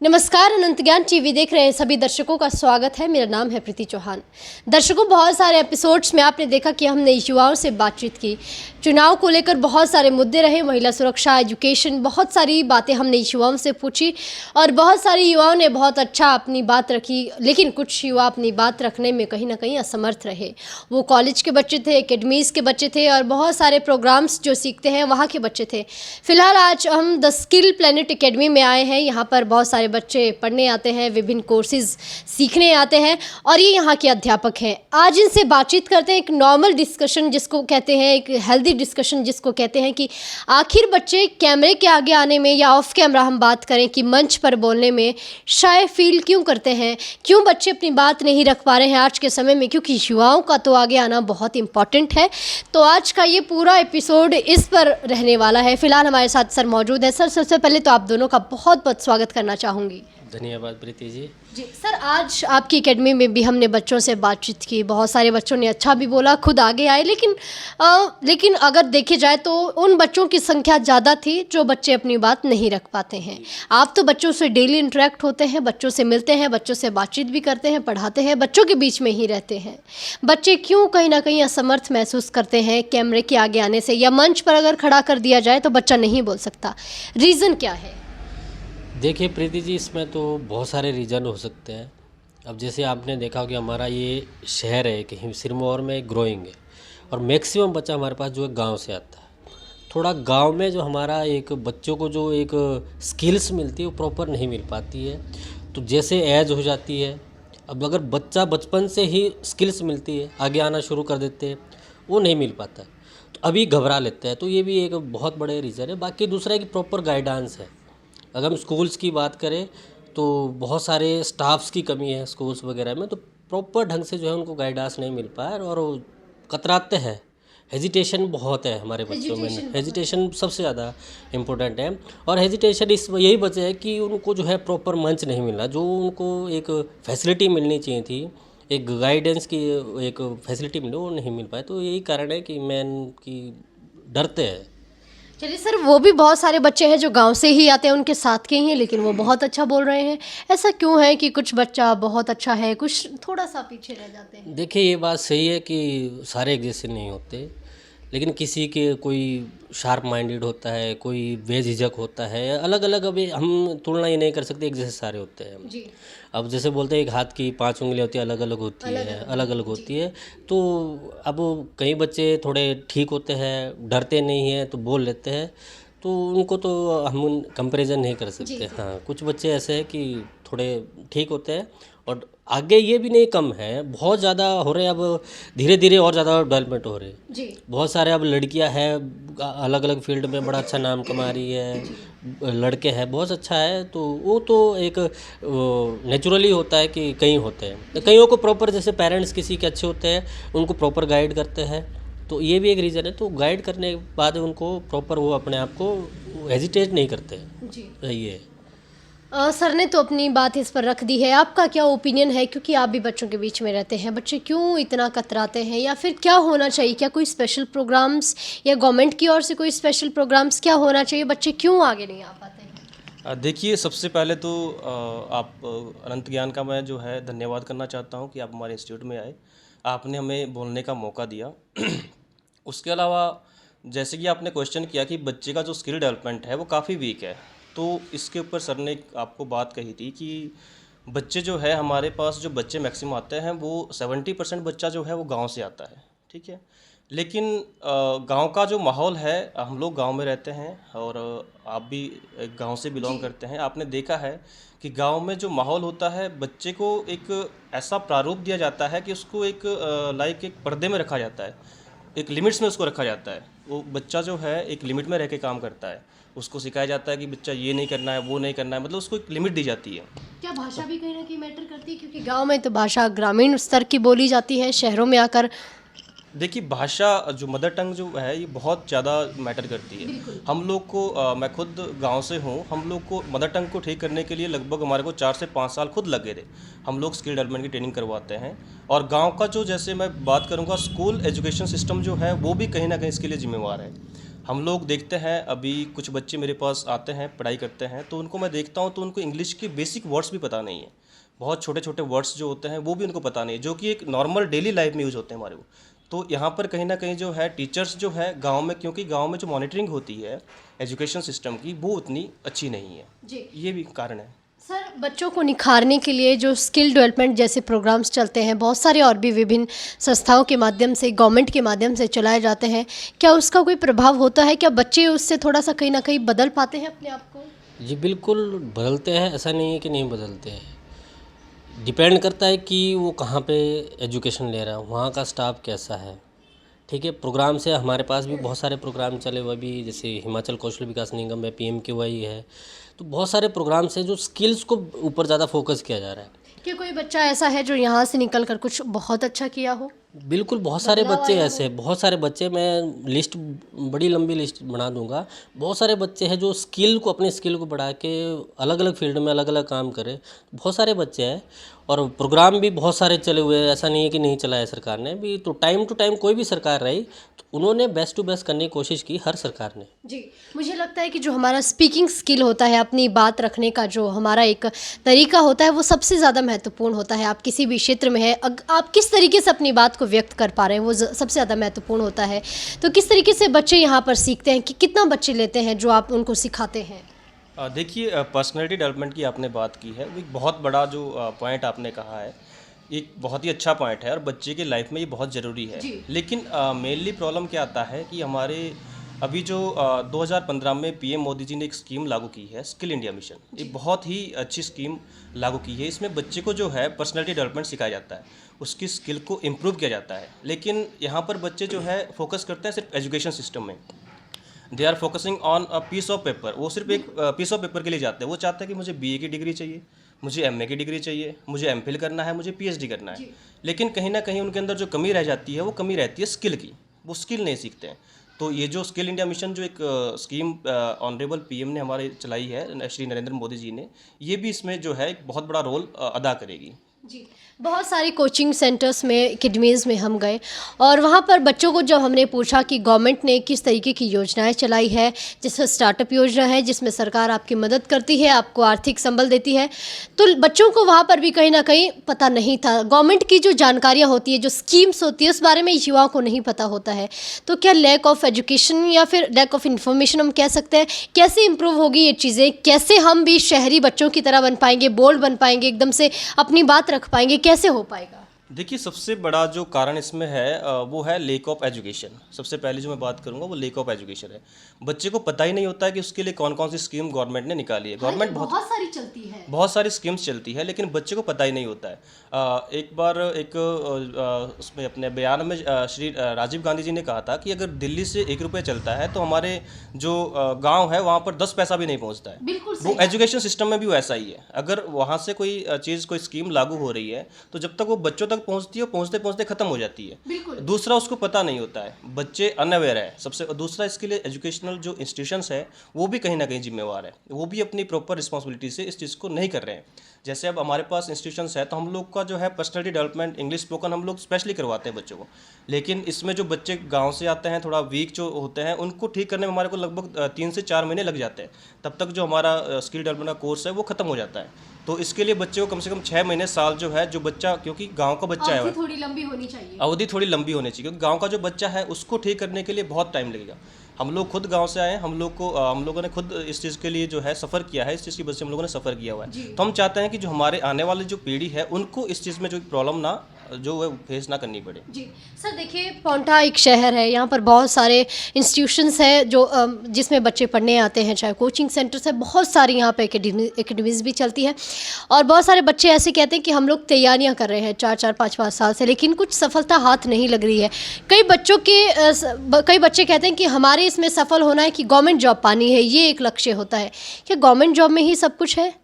नमस्कार, अनंत ज्ञान टीवी देख रहे हैं सभी दर्शकों का स्वागत है। मेरा नाम है प्रीति चौहान। दर्शकों, बहुत सारे एपिसोड्स में आपने देखा कि हमने युवाओं से बातचीत की। चुनाव को लेकर बहुत सारे मुद्दे रहे, महिला सुरक्षा, एजुकेशन, बहुत सारी बातें हमने युवाओं से पूछी और बहुत सारे युवाओं ने बहुत अच्छा अपनी बात रखी। लेकिन कुछ युवा अपनी बात रखने में कहीं ना कहीं असमर्थ रहे। वो कॉलेज के बच्चे थे, एकेडमीज़ के बच्चे थे और बहुत सारे प्रोग्राम्स जो सीखते हैं वहाँ के बच्चे थे। फिलहाल आज हम द स्किल प्लेनेट एकेडमी में आए हैं। यहाँ पर बहुत सारे बच्चे पढ़ने आते हैं, विभिन्न कोर्सेज सीखने आते हैं और ये यहाँ के अध्यापक हैं। आज इनसे बातचीत करते हैं, एक नॉर्मल डिस्कशन जिसको कहते हैं, एक हेल्दी डिस्कशन जिसको कहते हैं कि आखिर बच्चे कैमरे के आगे आने में या ऑफ कैमरा हम बात करें कि मंच पर बोलने में शाय फील क्यों करते हैं, क्यों बच्चे अपनी बात नहीं रख पा रहे हैं आज के समय में, क्योंकि युवाओं का तो आगे आना बहुत इंपॉर्टेंट है। तो आज का ये पूरा एपिसोड इस पर रहने वाला है। फिलहाल हमारे साथ सर मौजूद है। सर, सबसे पहले तो आप दोनों का बहुत बहुत स्वागत करना चाहूँगी। धन्यवाद प्रीति जी। सर, आज आपकी एकेडमी में भी हमने बच्चों से बातचीत की, बहुत सारे बच्चों ने अच्छा भी बोला, खुद आगे आए। लेकिन अगर देखे जाए तो उन बच्चों की संख्या ज़्यादा थी जो बच्चे अपनी बात नहीं रख पाते हैं। आप तो बच्चों से डेली इंटरेक्ट होते हैं, बच्चों से मिलते हैं, बच्चों से बातचीत भी करते हैं, पढ़ाते हैं, बच्चों के बीच में ही रहते हैं। बच्चे क्यों कहीं ना कहीं असमर्थ महसूस करते हैं कैमरे के आगे आने से, या मंच पर अगर खड़ा कर दिया जाए तो बच्चा नहीं बोल सकता? रीज़न क्या है? देखिए प्रीति जी, इसमें तो बहुत सारे रीज़न हो सकते हैं। अब जैसे आपने देखा हो कि हमारा ये शहर है कि सिरमौर में ग्रोइंग है और मैक्सिमम बच्चा हमारे पास जो है गांव से आता है। थोड़ा गांव में जो हमारा एक बच्चों को जो एक स्किल्स मिलती है वो प्रॉपर नहीं मिल पाती है। तो जैसे एज हो जाती है, अब अगर बच्चा बचपन से ही स्किल्स मिलती है, आगे आना शुरू कर देते हैं, वो नहीं मिल पाता है तो अभी घबरा लेते हैं। तो ये भी एक बहुत बड़े रीज़न है। बाकी दूसरा है कि प्रॉपर गाइडेंस है। अगर हम स्कूल्स की बात करें तो बहुत सारे स्टाफ्स की कमी है स्कूल्स वगैरह में, तो प्रॉपर ढंग से जो है उनको गाइडेंस नहीं मिल पाया और वो कतराते हैं। हेजिटेशन बहुत है हमारे बच्चों में, हेजिटेशन सबसे ज़्यादा इम्पोर्टेंट है। और हेजिटेशन यही वजह है कि उनको जो है प्रॉपर मंच नहीं मिला, जो उनको एक फैसिलिटी मिलनी चाहिए थी, एक गाइडेंस की एक फैसिलिटी मिली, वो नहीं मिल पाए। तो यही कारण है कि मैन की डरते हैं। चलिए सर, वो भी बहुत सारे बच्चे हैं जो गांव से ही आते हैं, उनके साथ के ही हैं, लेकिन वो बहुत अच्छा बोल रहे हैं। ऐसा क्यों है कि कुछ बच्चा बहुत अच्छा है, कुछ थोड़ा सा पीछे रह जाते हैं? देखिए, ये बात सही है कि सारे एक जैसे नहीं होते, लेकिन किसी के कोई शार्प माइंडेड होता है, कोई बेझिझक होता है, अलग अलग। अभी हम तुलना ये नहीं कर सकते, एक जैसे सारे होते हैं जी। अब जैसे बोलते हैं एक हाथ की 5 उंगलियां होती है, अलग अलग होती है, अलग अलग होती है। तो अब कई बच्चे थोड़े ठीक होते हैं, डरते नहीं हैं तो बोल लेते हैं, तो उनको तो हम कंपैरिजन नहीं कर सकते। हाँ, कुछ बच्चे ऐसे हैं कि थोड़े ठीक होते हैं और आगे ये भी नहीं कम है, बहुत ज़्यादा हो रहे हैं। अब धीरे धीरे और ज़्यादा डेवलपमेंट हो रही है जी। बहुत सारे अब लड़कियां हैं, अलग अलग फील्ड में बड़ा अच्छा नाम कमा रही है, लड़के हैं, बहुत अच्छा है। तो वो तो एक नेचुरली होता है कि कई होते हैं, तो कईयों को प्रॉपर, जैसे पेरेंट्स किसी के अच्छे होते हैं उनको प्रॉपर गाइड करते हैं, तो ये भी एक रीज़न है। तो गाइड करने के बाद उनको प्रॉपर वो अपने आप को हेजिटेट नहीं करते जी। ये सर ने तो अपनी बात इस पर रख दी है। आपका क्या ओपिनियन है, क्योंकि आप भी बच्चों के बीच में रहते हैं, बच्चे क्यों इतना कतराते हैं, या फिर क्या होना चाहिए? क्या कोई स्पेशल प्रोग्राम्स या गवर्नमेंट की ओर से कोई स्पेशल प्रोग्राम्स क्या होना चाहिए? बच्चे क्यों आगे नहीं आ पाते हैं? देखिए, सबसे पहले तो आप अनंत ज्ञान का मैं जो है धन्यवाद करना चाहता हूँ कि आप हमारे इंस्टीट्यूट में आए, आपने हमें बोलने का मौका दिया। उसके अलावा जैसे कि आपने क्वेश्चन किया कि बच्चे का जो स्किल डेवलपमेंट है वो काफ़ी वीक है, तो इसके ऊपर सर ने आपको बात कही थी कि बच्चे जो है हमारे पास, जो बच्चे मैक्सिमम आते हैं वो 70% बच्चा जो है वो गांव से आता है, ठीक है। लेकिन गांव का जो माहौल है, हम लोग गांव में रहते हैं और आप भी एक गांव से बिलोंग करते हैं, आपने देखा है कि गांव में जो माहौल होता है, बच्चे को एक ऐसा प्रारूप दिया जाता है कि उसको एक लाइक एक पर्दे में रखा जाता है, एक लिमिट्स में उसको रखा जाता है। वो बच्चा जो है एक लिमिट में रह के काम करता है, उसको सिखाया जाता है कि बच्चा ये नहीं करना है, वो नहीं करना है, मतलब उसको एक लिमिट दी जाती है। क्या भाषा भी कहीं ना कहीं मैटर करती है? क्योंकि गांव में तो भाषा ग्रामीण स्तर की बोली जाती है, शहरों में आकर देखिए, भाषा जो मदर टंग जो है ये बहुत ज़्यादा मैटर करती है। हम लोग को मैं खुद गांव से हूँ, हम लोग को मदर टंग को ठीक करने के लिए लगभग हमारे को 4 से 5 साल खुद लगे थे। हम लोग स्किल डेवलपमेंट की ट्रेनिंग करवाते हैं और गांव का जो, जैसे मैं बात करूँगा, स्कूल एजुकेशन सिस्टम जो है वो भी कहीं ना कहीं इसके लिए जिम्मेवार है। हम लोग देखते हैं अभी कुछ बच्चे मेरे पास आते हैं, पढ़ाई करते हैं, तो उनको मैं देखता हूँ तो उनको इंग्लिश के बेसिक वर्ड्स भी पता नहीं है। बहुत छोटे छोटे वर्ड्स जो होते हैं वो भी उनको पता नहीं है, जो कि एक नॉर्मल डेली लाइफ में यूज़ होते हैं हमारे को। तो यहाँ पर कहीं ना कहीं जो है टीचर्स जो है गांव में, क्योंकि गांव में जो मॉनिटरिंग होती है एजुकेशन सिस्टम की, वो उतनी अच्छी नहीं है। जी ये भी कारण है। सर, बच्चों को निखारने के लिए जो स्किल डेवलपमेंट जैसे प्रोग्राम्स चलते हैं, बहुत सारे और भी विभिन्न संस्थाओं के माध्यम से, गवर्नमेंट के माध्यम से चलाए जाते हैं, क्या उसका कोई प्रभाव होता है? क्या बच्चे उससे थोड़ा सा कहीं ना कहीं बदल पाते हैं अपने आप को? जी बिल्कुल बदलते हैं, ऐसा नहीं है कि नहीं बदलते हैं। डिपेंड करता है कि वो कहाँ पे एजुकेशन ले रहा है, वहाँ का स्टाफ कैसा है। ठीक है, प्रोग्राम से हमारे पास भी बहुत सारे प्रोग्राम चले हुए भी, जैसे हिमाचल कौशल विकास निगम है, PMKY है, तो बहुत सारे प्रोग्राम्स हैं जो स्किल्स को ऊपर ज़्यादा फोकस किया जा रहा है। क्या कोई बच्चा ऐसा है जो यहाँ से निकल कर कुछ बहुत अच्छा किया हो? बिल्कुल, बहुत सारे बदलाव बच्चे आया हो? ऐसे, बहुत सारे बच्चे, मैं लिस्ट, बड़ी लंबी लिस्ट बना दूंगा। बहुत सारे बच्चे हैं जो स्किल को, अपने स्किल को बढ़ा के अलग अलग फील्ड में अलग अलग काम करे। बहुत सारे बच्चे हैं और प्रोग्राम भी बहुत सारे चले हुए हैं, ऐसा नहीं है कि नहीं चलाया सरकार ने भी। तो टाइम टू टाइम कोई भी सरकार रही तो उन्होंने बेस्ट टू बेस्ट करने की कोशिश की, हर सरकार ने। जी, मुझे लगता है कि जो हमारा स्पीकिंग स्किल होता है, अपनी बात रखने का जो हमारा एक तरीका होता है, वो सबसे ज़्यादा महत्वपूर्ण होता है। आप किसी भी क्षेत्र में है, आप किस तरीके से अपनी बात को व्यक्त कर पा रहे हैं, वो सबसे ज़्यादा महत्वपूर्ण होता है। तो किस तरीके से बच्चे यहाँ पर सीखते हैं, कि कितना बच्चे लेते हैं जो आप उनको सिखाते हैं? देखिए, पर्सनैलिटी डेवलपमेंट की आपने बात की है, वो एक बहुत बड़ा जो पॉइंट आपने कहा है, एक बहुत ही अच्छा पॉइंट है और बच्चे की लाइफ में ये बहुत ज़रूरी है। जी। लेकिन मेनली प्रॉब्लम क्या आता है कि हमारे अभी जो 2015 में PM मोदी जी ने एक स्कीम लागू की है, स्किल इंडिया मिशन, एक बहुत ही अच्छी स्कीम लागू की है। इसमें बच्चे को जो है पर्सनैलिटी डेवलपमेंट सिखाया जाता है, उसकी स्किल को इम्प्रूव किया जाता है। लेकिन यहाँ पर बच्चे जो है फोकस करते हैं सिर्फ एजुकेशन सिस्टम में। They are focusing on a piece of paper. वो सिर्फ एक पीस ऑफ पेपर के लिए जाते हैं। वो चाहते हैं कि मुझे BA की डिग्री चाहिए, मुझे MA की डिग्री चाहिए, मुझे MPhil करना है, मुझे PhD करना है। लेकिन कहीं ना कहीं उनके अंदर जो कमी रह जाती है, वो कमी रहती है स्किल की। वो स्किल नहीं सीखते हैं। तो ये जो स्किल इंडिया मिशन जो एक स्कीम ऑनरेबल PM ने हमारे चलाई है, श्री नरेंद्र मोदी जी ने, ये भी इसमें जो है एक बहुत बड़ा रोल अदा करेगी। जी, बहुत सारे कोचिंग सेंटर्स में, एकेडमीज़ में हम गए और वहाँ पर बच्चों को जब हमने पूछा कि गवर्नमेंट ने किस तरीके की योजनाएं चलाई है, जैसे स्टार्टअप योजना है जिसमें सरकार आपकी मदद करती है, आपको आर्थिक संबल देती है, तो बच्चों को वहाँ पर भी कहीं ना कहीं पता नहीं था। गवर्नमेंट की जो जानकारियाँ होती है, जो स्कीम्स होती है, उस बारे में युवाओं को नहीं पता होता है। तो क्या लैक ऑफ एजुकेशन या फिर लैक ऑफ इन्फॉर्मेशन हम कह सकते हैं? कैसे इम्प्रूव होगी ये चीज़ें? कैसे हम भी शहरी बच्चों की तरह बन पाएंगे, बोल्ड बन पाएंगे, एकदम से अपनी बात रख पाएंगे? कैसे हो पाएगा? देखिए, सबसे बड़ा जो कारण इसमें है वो है लेक ऑफ एजुकेशन। सबसे पहले जो मैं बात करूंगा वो लेक ऑफ एजुकेशन है। बच्चे को पता ही नहीं होता है कि उसके लिए कौन कौन सी स्कीम गवर्नमेंट ने निकाली है। गवर्नमेंट बहुत सारी चलती है, बहुत सारी स्कीम्स चलती है, लेकिन बच्चे को पता ही नहीं होता है। एक बार उसमें अपने बयान में श्री राजीव गांधी जी ने कहा था कि अगर दिल्ली से 1 रुपये चलता है तो हमारे जो गांव है वहाँ पर 10 पैसा भी नहीं पहुँचता है। बिल्कुल वो एजुकेशन सिस्टम में भी वैसा ही है। अगर वहाँ से कोई चीज़, कोई स्कीम लागू हो रही है तो जब तक वो बच्चों तक पहुँचती है, पहुँचते पहुँचते खत्म हो जाती है। बिल्कुल। दूसरा, उसको पता नहीं होता है, बच्चे अनअवेयर है। सबसे दूसरा, इसके लिए एजुकेशनल जो इंस्टीट्यूशंस है वो भी कहीं ना कहीं जिम्मेवार है। वो भी अपनी प्रॉपर रिस्पॉन्सिबिलिटी से इस चीज़ को नहीं कर रहे हैं। जैसे अब हमारे पास इंस्टीट्यूशंस है तो हम लोग का जो है पर्सनैलिटी डेवलपमेंट, इंग्लिश स्पोकन हम लोग स्पेशली करवाते हैं बच्चों को। लेकिन इसमें जो बच्चे गांव से आते हैं, थोड़ा वीक जो होते हैं, उनको ठीक करने में हमारे को लगभग 3 से 4 महीने लग जाते हैं। तब तक जो हमारा स्किल डेवलपमेंट का कोर्स है वो खत्म हो जाता है। तो इसके लिए बच्चे को कम से कम 6 महीने, साल जो है, जो बच्चा, क्योंकि गांव का बच्चा है, थोड़ी लंबी होनी चाहिए, अवधि थोड़ी लंबी होनी चाहिए, क्योंकि गांव का जो बच्चा है उसको ठीक करने के लिए बहुत टाइम लगेगा। हम लोग खुद गांव से आए हैं, हम लोगों ने खुद इस चीज़ के लिए जो है सफ़र किया है, इस चीज़ की वजह से हम लोगों ने सफ़र किया हुआ है। तो हम चाहते हैं कि जो हमारे आने वाली जो पीढ़ी है उनको इस चीज़ में जो प्रॉब्लम ना, जो है फेस ना करनी पड़े। जी सर, देखिए पांवटा एक शहर है, यहाँ पर बहुत सारे इंस्टीट्यूशंस हैं जो जिसमें बच्चे पढ़ने आते हैं, चाहे कोचिंग सेंटर्स है, बहुत सारी यहाँ पे एकेडमीज़ भी चलती है और बहुत सारे बच्चे ऐसे कहते हैं कि हम लोग तैयारियाँ कर रहे हैं 4-4, 5-5 साल से, लेकिन कुछ सफलता हाथ नहीं लग रही है। कई बच्चे कहते हैं कि हमारे इसमें सफल होना है कि गवर्नमेंट जॉब पानी है, ये एक लक्ष्य होता है। क्या गवर्नमेंट जॉब में ही सब कुछ है?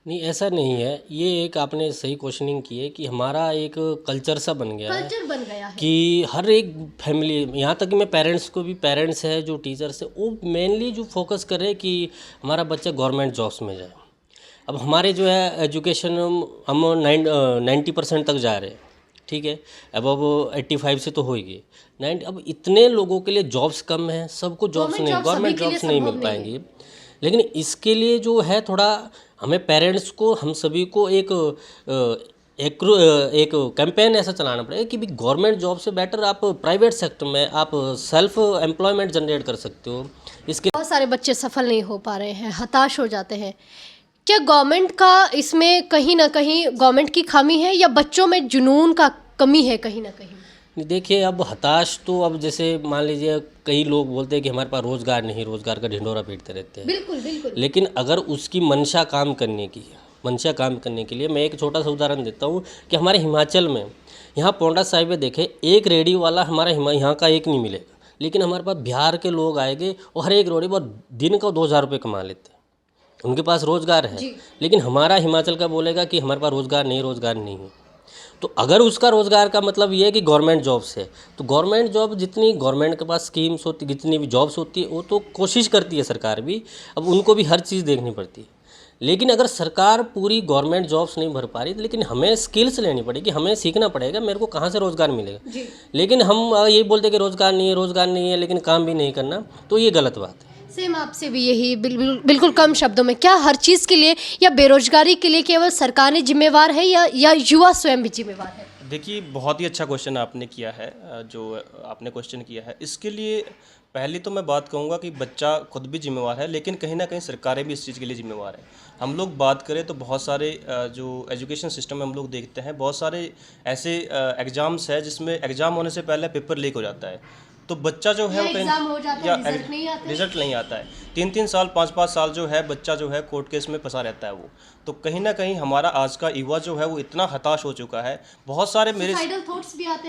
नहीं, ऐसा नहीं है। ये एक आपने सही क्वेश्चनिंग की है कि हमारा एक कल्चर सा बन गया है, कल्चर बन गया है कि हर एक फैमिली, यहाँ तक कि मैं पेरेंट्स को भी, पेरेंट्स है जो टीचर्स है, वो मेनली जो फोकस कर रहे हैं कि हमारा बच्चा गवर्नमेंट जॉब्स में जाए। अब हमारे जो है एजुकेशन, हम 90% तक जा रहे हैं, ठीक है, अब 85 से तो हो ही गई 90। अब इतने लोगों के लिए जॉब्स कम हैं, सबको जॉब्स नहीं, गवर्नमेंट जॉब्स नहीं मिल पाएंगी। लेकिन इसके लिए जो है थोड़ा हमें पेरेंट्स को, हम सभी को एक कैंपेन ऐसा चलाना पड़ेगा कि भी गवर्नमेंट जॉब से बेटर आप प्राइवेट सेक्टर में आप सेल्फ एम्प्लॉयमेंट जनरेट कर सकते हो। इसके बहुत सारे बच्चे सफल नहीं हो पा रहे हैं, हताश हो जाते हैं। क्या गवर्नमेंट का इसमें कहीं ना कहीं गवर्नमेंट की खामी है या बच्चों में जुनून का कमी है कहीं ना कहीं? नहीं, देखिए अब हताश तो अब जैसे मान लीजिए कई लोग बोलते हैं कि हमारे पास रोज़गार नहीं, रोज़गार का ढिंढोरा पीटते रहते हैं। बिल्कुल बिल्कुल। लेकिन अगर उसकी मंशा काम करने की है, मंशा काम करने के लिए मैं एक छोटा सा उदाहरण देता हूँ कि हमारे हिमाचल में यहाँ पोंडा साहिब में देखें, एक रेडी वाला हमारा यहाँ का एक नहीं मिलेगा, लेकिन हमारे पास बिहार के लोग आएंगे और हर एक रेडी पर दिन का 2000 रुपये कमा लेते हैं, उनके पास रोज़गार है। लेकिन हमारा हिमाचल का बोलेगा कि हमारे पास रोज़गार नहीं है। तो अगर उसका रोज़गार का मतलब ये है कि गवर्नमेंट जॉब्स है, तो गवर्नमेंट जॉब जितनी गवर्नमेंट के पास स्कीम्स होती, जितनी भी जॉब्स होती है, वो तो कोशिश करती है सरकार भी, अब उनको भी हर चीज़ देखनी पड़ती है। लेकिन अगर सरकार पूरी गवर्नमेंट जॉब्स नहीं भर पा रही, लेकिन हमें स्किल्स लेनी पड़ेगी, हमें सीखना पड़ेगा मेरे को कहाँ से रोज़गार मिलेगा। लेकिन हम यही बोलते हैं कि रोज़गार नहीं है, लेकिन काम भी नहीं करना, तो ये गलत बात है। सेम आपसे भी यही बिल्कुल कम शब्दों में, क्या हर चीज़ के लिए या बेरोजगारी के लिए केवल सरकार ही जिम्मेवार है या युवा स्वयं भी जिम्मेवार है? देखिए, बहुत ही अच्छा क्वेश्चन आपने किया है, जो आपने क्वेश्चन किया है। इसके लिए पहली तो मैं बात कहूँगा कि बच्चा खुद भी जिम्मेवार है, लेकिन कहीं ना कहीं सरकारें भी इस चीज़ के लिए जिम्मेवार है। हम लोग बात करें तो बहुत सारे जो एजुकेशन सिस्टम में हम लोग देखते हैं, बहुत सारे ऐसे एग्ज़ाम्स है जिसमें एग्ज़ाम होने से पहले पेपर लीक हो जाता है। तो बच्चा जो है रिजल्ट नहीं आता है, 3-3 साल 5-5 साल जो है बच्चा जो है कोर्ट केस में फंसा रहता है वो। तो कहीं ना कहीं हमारा आज का युवा जो है वो इतना हताश हो चुका है, बहुत सारे मेरे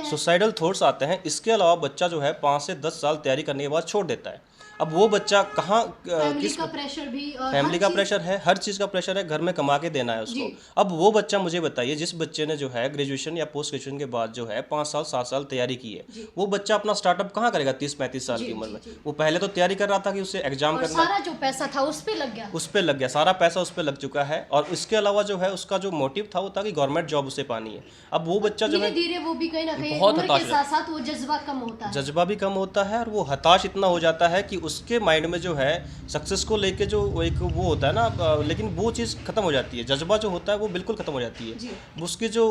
सुसाइडल थॉट्स आते हैं। इसके अलावा बच्चा जो है 5 से 10 साल तैयारी करने के बाद छोड़ देता है। अब वो बच्चा कहाँ किस फैमिली का प्रेशर है, हर चीज़ का प्रेशर है, घर में कमा के देना है उसको। अब वो बच्चा, मुझे बताइए, जिस बच्चे ने जो है ग्रेजुएशन या पोस्ट ग्रेजुएशन के बाद जो है 5 साल 7 साल तैयारी की है, वो बच्चा अपना स्टार्टअप कहाँ करेगा 30-35 साल की उम्र में? वो पहले तो तैयारी कर रहा था कि उससे एग्जाम करना, सारा जो पैसा था उस पे लग गया, सारा पैसा उस पर लग चुका है। और इसके अलावा जो है उसका जो मोटिव था वो था कि गवर्नमेंट जॉब उसे पानी है। अब वो बच्चा जो है धीरे वो भी कहीं ना कहीं बहुत उम्र के साथ वो जज्बा भी कम होता है और वो हताश इतना हो जाता है कि उसके माइंड में जो है सक्सेस को लेके जो एक वो होता है ना, लेकिन वो चीज़ खत्म हो जाती है, जज्बा जो होता है वो बिल्कुल खत्म हो जाती है। उसकी जो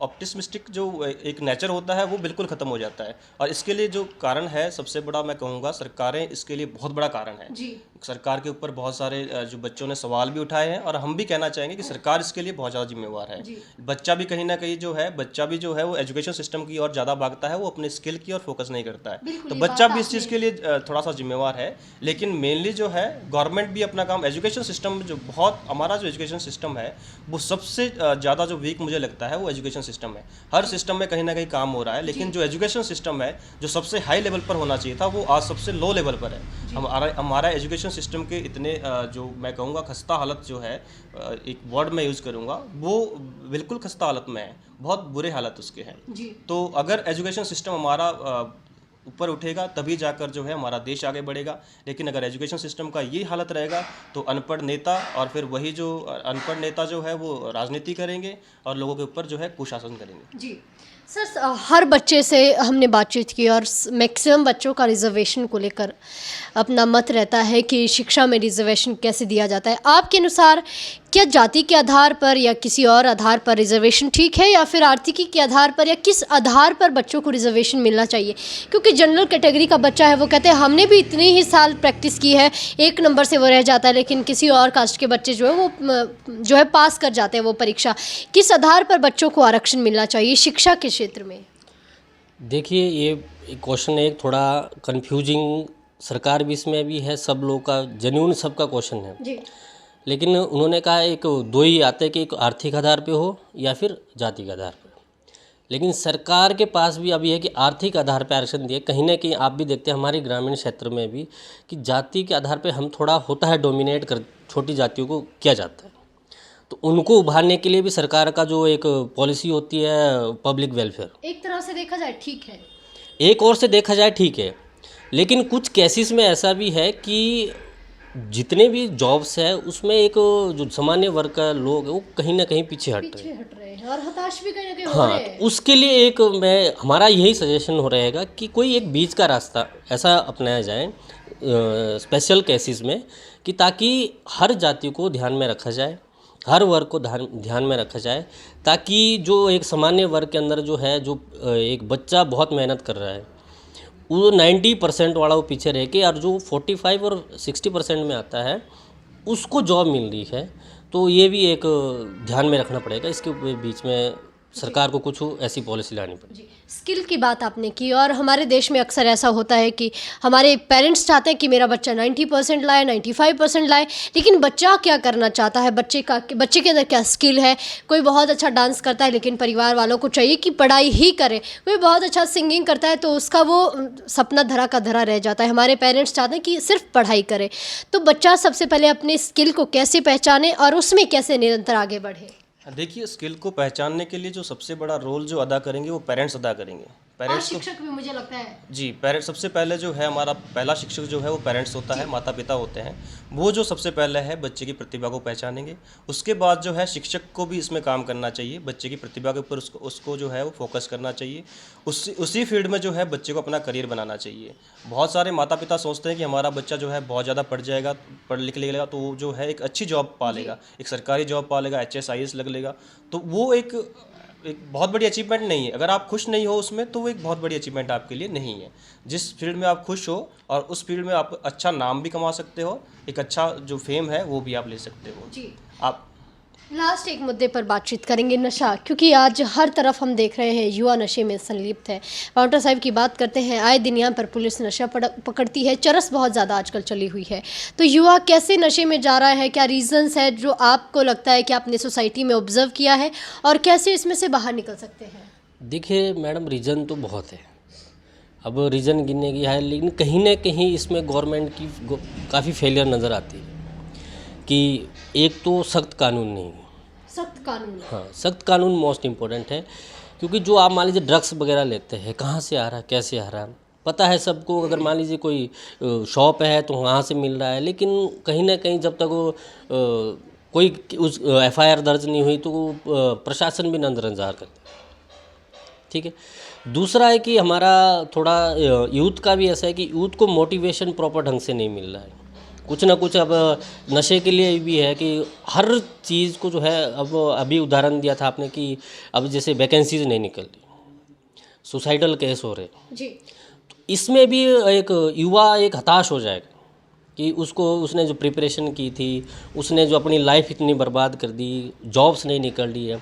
ऑप्टिमिस्टिक जो एक नेचर होता है वो बिल्कुल खत्म हो जाता है। और इसके लिए जो कारण है सबसे बड़ा, मैं कहूँगा सरकारें इसके लिए बहुत बड़ा कारण है। सरकार के ऊपर बहुत सारे जो बच्चों ने सवाल भी उठाए हैं और हम भी कहना चाहेंगे कि सरकार इसके लिए बहुत ज़्यादा जिम्मेवार है। बच्चा भी कहीं ना कहीं जो है वो एजुकेशन सिस्टम की और ज़्यादा भागता है, वो अपने स्किल की और फोकस नहीं करता है। तो बच्चा भी इस चीज़ के लिए थोड़ा सा जिम्मेवार है। लेकिन मेनली जो है गवर्नमेंट भी अपना काम, एजुकेशन सिस्टम जो बहुत, हमारा जो एजुकेशन सिस्टम है वो सबसे ज़्यादा जो वीक मुझे लगता है वो एजुकेशन सिस्टम है। हर सिस्टम में कहीं ना कहीं काम हो रहा है, लेकिन जो एजुकेशन सिस्टम है जो सबसे हाई लेवल पर होना चाहिए था वो आज सबसे लो लेवल पर है। हमारा एजुकेशन सिस्टम के इतने जो मैं कहूँगा खस्ता हालत जो है, एक वर्ड मैं यूज़ करूँगा, वो बिल्कुल खस्ता हालत में है, बहुत बुरे हालत उसके हैं। तो अगर एजुकेशन सिस्टम हमारा ऊपर उठेगा तभी जाकर जो है हमारा देश आगे बढ़ेगा। लेकिन अगर एजुकेशन सिस्टम का ये हालत रहेगा तो अनपढ़ नेता, और फिर वही जो अनपढ़ नेता जो है वो राजनीति करेंगे और लोगों के ऊपर जो है कुशासन करेंगे। जी सर, हर बच्चे से हमने बातचीत की और मैक्सिमम बच्चों का रिजर्वेशन को लेकर अपना मत रहता है कि शिक्षा में रिजर्वेशन कैसे दिया जाता है। आपके अनुसार क्या जाति के आधार पर या किसी और आधार पर रिजर्वेशन ठीक है, या फिर आर्थिकी के आधार पर, या किस आधार पर बच्चों को रिजर्वेशन मिलना चाहिए? क्योंकि जनरल कैटेगरी का बच्चा है वो कहते हैं हमने भी इतने ही साल प्रैक्टिस की है, 1 नंबर से वो रह जाता है, लेकिन किसी और कास्ट के बच्चे जो है वो जो है पास कर जाते हैं वो परीक्षा। किस आधार पर बच्चों को आरक्षण मिलना चाहिए शिक्षा के क्षेत्र में? देखिए, ये क्वेश्चन एक थोड़ा कंफ्यूजिंग, सरकार भी इसमें भी है, सब लोग का जेन्युइन सबका क्वेश्चन है जी। लेकिन उन्होंने कहा एक दो ही आते हैं कि एक आर्थिक आधार पे हो या फिर जाति के आधार पर। लेकिन सरकार के पास भी अभी है कि आर्थिक आधार पर आरक्षण दिए। कहीं ना कहीं आप भी देखते हैं हमारे ग्रामीण क्षेत्र में भी कि जाति के आधार पर हम थोड़ा होता है डोमिनेट कर, छोटी जातियों को किया जाता है। तो उनको उभारने के लिए भी सरकार का जो एक पॉलिसी होती है पब्लिक वेलफेयर, एक तरह से देखा जाए ठीक है, एक और से देखा जाए ठीक है, लेकिन कुछ केसेस में ऐसा भी है कि जितने भी जॉब्स है उसमें एक जो सामान्य वर्ग का लोग है वो कहीं ना कहीं पीछे हट रहे हैं। हैं और हताश भी कहीं ना कहीं हो हाँ, रहे तो हैं। उसके लिए एक हमारा यही सजेशन हो रहेगा कि कोई एक बीच का रास्ता ऐसा अपनाया जाए स्पेशल केसेस में, कि ताकि हर जाति को ध्यान में रखा जाए, हर वर्ग को ध्यान में रखा जाए, ताकि जो एक सामान्य वर्ग के अंदर जो है, जो एक बच्चा बहुत मेहनत कर रहा है, वो 90% वाला वो पीछे रह के, और जो 45 और 60% में आता है उसको जॉब मिल रही है। तो ये भी एक ध्यान में रखना पड़ेगा, इसके बीच में सरकार को कुछ ऐसी पॉलिसी लानी पड़ेगी। जी, स्किल की बात आपने की और हमारे देश में अक्सर ऐसा होता है कि हमारे पेरेंट्स चाहते हैं कि मेरा बच्चा 90% लाए, 95% लाए, लेकिन बच्चा क्या करना चाहता है, बच्चे के अंदर क्या स्किल है। कोई बहुत अच्छा डांस करता है लेकिन परिवार वालों को चाहिए कि पढ़ाई ही करे। कोई बहुत अच्छा सिंगिंग करता है तो उसका वो सपना धरा का धरा रह जाता है। हमारे पेरेंट्स चाहते हैं कि सिर्फ पढ़ाई करे। तो बच्चा सबसे पहले अपने स्किल को कैसे पहचाने और उसमें कैसे निरंतर आगे बढ़े। देखिए, स्किल को पहचानने के लिए जो सबसे बड़ा रोल जो अदा करेंगे वो पेरेंट्स अदा करेंगे। और पेरेंट्स को शिक्षक भी मुझे लगता है। जी, पेरेंट्स सबसे पहले जो है, हमारा पहला शिक्षक जो है वो पेरेंट्स होता है, माता पिता होते हैं। वो जो सबसे पहले है बच्चे की प्रतिभा को पहचानेंगे। उसके बाद जो है शिक्षक को भी इसमें काम करना चाहिए, बच्चे की प्रतिभा के ऊपर उसको जो है वो फोकस करना चाहिए। उसी फील्ड में जो है बच्चे को अपना करियर बनाना चाहिए। बहुत सारे माता पिता सोचते हैं कि हमारा बच्चा जो है बहुत ज़्यादा पढ़ जाएगा, पढ़ लिख लेगा तो वो जो है एक अच्छी जॉब पा लेगा, एक सरकारी जॉब पा लेगा, HS IAS लग लेगा। तो वो एक बहुत बड़ी अचीवमेंट नहीं है। अगर आप खुश नहीं हो उसमें तो वो एक बहुत बड़ी अचीवमेंट आपके लिए नहीं है। जिस फील्ड में आप खुश हो और उस फील्ड में आप अच्छा नाम भी कमा सकते हो, एक अच्छा जो फेम है वो भी आप ले सकते हो। जी, आप लास्ट एक मुद्दे पर बातचीत करेंगे, नशा, क्योंकि आज हर तरफ हम देख रहे हैं युवा नशे में संलिप्त है। पाउंटा साहिब की बात करते हैं, आए दिन यहाँ पर पुलिस नशा पकड़ती है, चरस बहुत ज़्यादा आजकल चली हुई है। तो युवा कैसे नशे में जा रहा है, क्या रीजंस है जो आपको लगता है कि आपने सोसाइटी में ऑब्जर्व किया है और कैसे इसमें से बाहर निकल सकते हैं? देखिए मैडम, रीज़न तो बहुत है, अब रीज़न गिनने की है, लेकिन कहीं ना कहीं इसमें गवर्नमेंट की काफ़ी फेलियर नज़र आती है। कि एक तो सख्त कानून नहीं है। सख्त कानून। हाँ, सख्त कानून मोस्ट इम्पोर्टेंट है, क्योंकि जो आप मान लीजिए ड्रग्स वगैरह लेते हैं, कहाँ से आ रहा है, कैसे आ रहा है, पता है सबको। अगर मान लीजिए कोई शॉप है तो वहाँ से मिल रहा है, लेकिन कहीं ना कहीं जब तक वो कोई उस FIR दर्ज नहीं हुई तो प्रशासन भी नज़रअंदाज करता है। ठीक है। दूसरा है कि हमारा थोड़ा यूथ का भी ऐसा है कि यूथ को मोटिवेशन प्रॉपर ढंग से नहीं मिल रहा है। कुछ ना कुछ अब नशे के लिए भी है कि हर चीज़ को जो है, अब अभी उदाहरण दिया था आपने कि अब जैसे वैकेंसीज नहीं निकल रही, सुसाइडल केस हो रहे, जी, तो इसमें भी एक युवा एक हताश हो जाएगा कि उसने जो प्रिपरेशन की थी, उसने जो अपनी लाइफ इतनी बर्बाद कर दी, जॉब्स नहीं निकल रही है,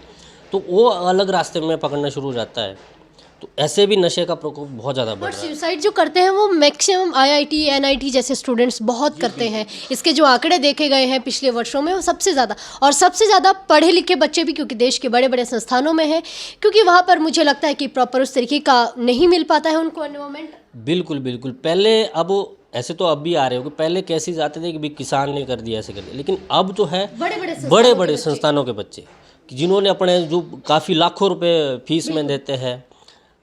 तो वो अलग रास्ते में पकड़ना शुरू हो जाता है। तो ऐसे भी नशे का प्रकोप बहुत ज़्यादा बढ़ और रहा है। सुसाइड जो करते हैं वो मैक्सिमम IIT NIT जैसे स्टूडेंट्स बहुत करते हैं। इसके जो आंकड़े देखे गए हैं पिछले वर्षों में, वो सबसे ज़्यादा, और सबसे ज़्यादा पढ़े लिखे बच्चे भी, क्योंकि देश के बड़े बड़े संस्थानों में हैं, क्योंकि वहाँ पर मुझे लगता है कि प्रॉपर उस तरीके का नहीं मिल पाता है उनको एनवायरमेंट। बिल्कुल बिल्कुल। पहले, अब ऐसे तो अब भी आ रहे हो कि पहले केसेस आते थे कि भी किसान ने कर दिया, ऐसे कर दिया, लेकिन अब जो है बड़े बड़े संस्थानों के बच्चे जिन्होंने अपने जो काफ़ी लाखों रुपए फीस में देते हैं,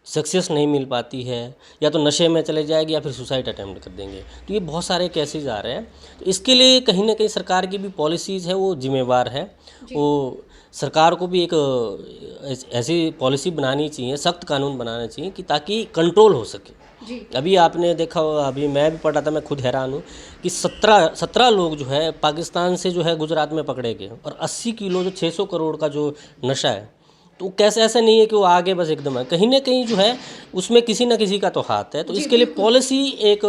सक्सेस नहीं मिल पाती है, या तो नशे में चले जाएगी या फिर सुसाइड अटैम्प्ट कर देंगे। तो ये बहुत सारे केसेस आ रहे हैं। तो इसके लिए कहीं ना कहीं सरकार की भी पॉलिसीज़ है वो जिम्मेवार है। वो सरकार को भी एक ऐसी पॉलिसी बनानी चाहिए, सख्त कानून बनाना चाहिए कि ताकि कंट्रोल हो सके। जी, अभी आपने देखा, अभी मैं भी पढ़ा था, मैं खुद हैरान हूँ कि 17 लोग जो है पाकिस्तान से जो है गुजरात में पकड़े गए, और 80 किलो जो 600 करोड़ का जो नशा है, तो कैसे, ऐसा नहीं है कि वो आगे बस एकदम है, कहीं ना कहीं जो है उसमें किसी ना किसी का तो हाथ है। तो इसके लिए पॉलिसी एक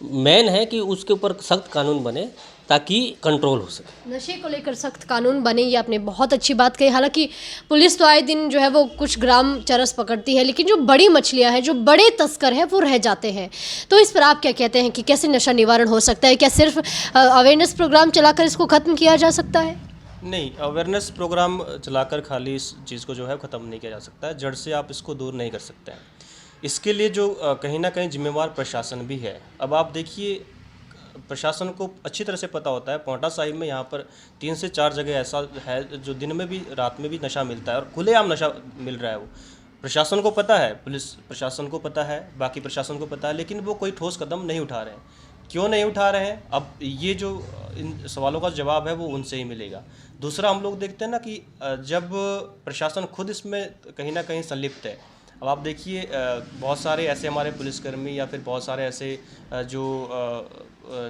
मेन है कि उसके ऊपर सख्त कानून बने ताकि कंट्रोल हो सके। नशे को लेकर सख्त कानून बने, ये आपने बहुत अच्छी बात कही। हालांकि पुलिस तो आए दिन जो है वो कुछ ग्राम चरस पकड़ती है, लेकिन जो बड़ी मछलियां हैं, जो बड़े तस्कर हैं, वो रह जाते हैं। तो इस पर आप क्या कहते हैं कि कैसे नशा निवारण हो सकता है? क्या सिर्फ अवेयरनेस प्रोग्राम चलाकर इसको ख़त्म किया जा सकता है? नहीं, अवेयरनेस प्रोग्राम चलाकर खाली इस चीज़ को जो है ख़त्म नहीं किया जा सकता है। जड़ से आप इसको दूर नहीं कर सकते हैं। इसके लिए जो कहीं ना कहीं जिम्मेवार प्रशासन भी है। अब आप देखिए, प्रशासन को अच्छी तरह से पता होता है पाउंटा साहिब में यहाँ पर 3 से 4 जगह ऐसा है जो दिन में भी रात में भी नशा मिलता है, और खुलेआम नशा मिल रहा है। वो प्रशासन को पता है, पुलिस प्रशासन को पता है, बाकी प्रशासन को पता है, लेकिन वो कोई ठोस कदम नहीं उठा रहे हैं। क्यों नहीं उठा रहे हैं? अब ये जो इन सवालों का जवाब है वो उनसे ही मिलेगा। दूसरा हम लोग देखते हैं ना कि जब प्रशासन खुद इसमें कहीं ना कहीं संलिप्त है। अब आप देखिए बहुत सारे ऐसे हमारे पुलिसकर्मी या फिर बहुत सारे ऐसे जो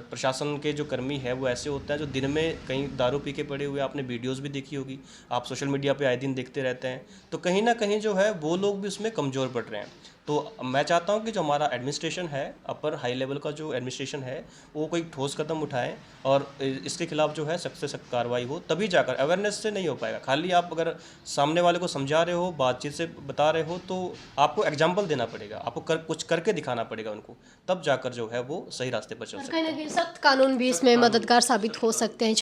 प्रशासन के जो कर्मी हैं वो ऐसे होते हैं जो दिन में कहीं दारू पी के पड़े हुए, आपने वीडियोस भी देखी होगी, आप सोशल मीडिया पे आए दिन देखते रहते हैं, तो कहीं ना कहीं जो है वो लोग भी उसमें कमज़ोर पड़ रहे हैं। तो मैं चाहता हूं कि जो हमारा एडमिनिस्ट्रेशन है, अपर हाई लेवल का जो एडमिनिस्ट्रेशन है, वो कोई ठोस कदम उठाए और इसके खिलाफ जो है सख्त से सख्त कार्रवाई हो, तभी जाकर। अवेयरनेस से नहीं हो पाएगा। खाली आप अगर सामने वाले को समझा रहे हो, बातचीत से बता रहे हो, तो आपको एग्जाम्पल देना पड़ेगा, आपको कुछ करके दिखाना पड़ेगा उनको, तब जाकर जो है वो सही रास्ते पर चल सकते हैं। कहीं ना कहीं सख्त कानून भी इसमें मददगार साबित हो सकते हैं।